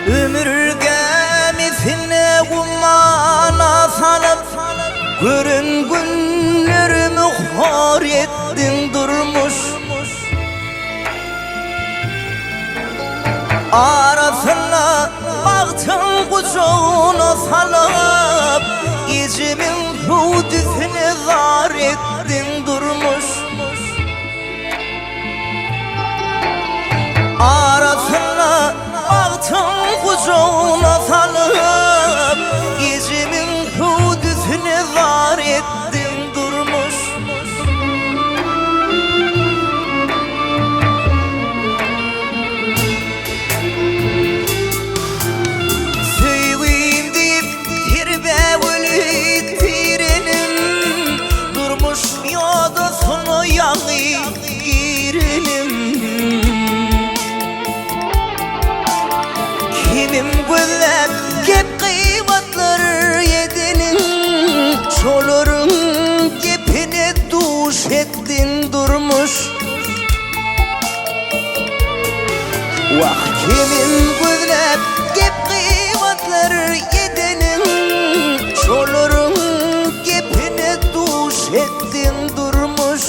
Ömürgemizine kumana salıp görün günlerimi hor ettin durmuş. Arasına baktın kucağına salıp İçimin hudisini zar ettin durmuş. Arasına baktın kucağına salıp İçimin hudisini zar ettin durmuş. Seveyim deyip tirbevli tirenim durmuş yodasını yanı girenim. Kimim güzel gep kıymetler yedenin çolurun gepine duş ettin durmuş. Vah kimim güzel gep kıymetler yedenin çolurun gepine duş ettin durmuş.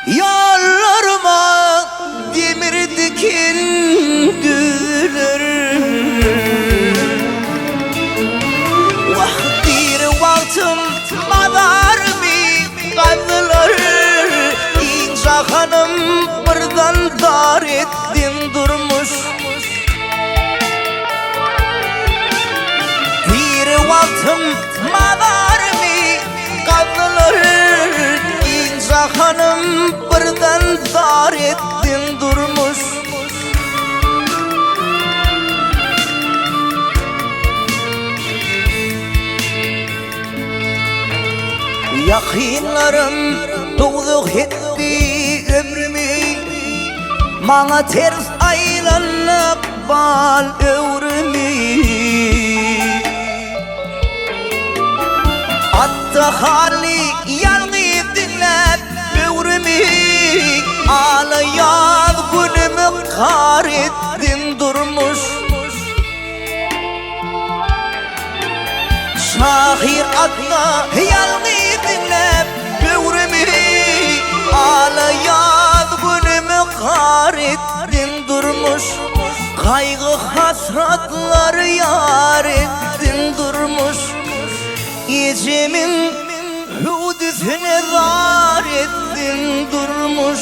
Yollarıma demir dikildiler. Vah bir vaktim madarımı kazdılar. İnce hanım birden dar ettin durmuş. Bir vaktim madarımı kazdılar. İnce hanım birden dar ettin durmuş. Yakınlarım doğduk etti ömrümü, bana ters aylanıp bal ömrümü. Hatta hali yalnız dinlep ömrümü, ağlayan günümü kar ettin durmuş. Şahir adına yalnız dinlep ömrümü, ağlayan günümü kar ettin durmuş. Kaygı hasratlar yar ettin durmuş. İçimin hudisine zar ettin durmuş.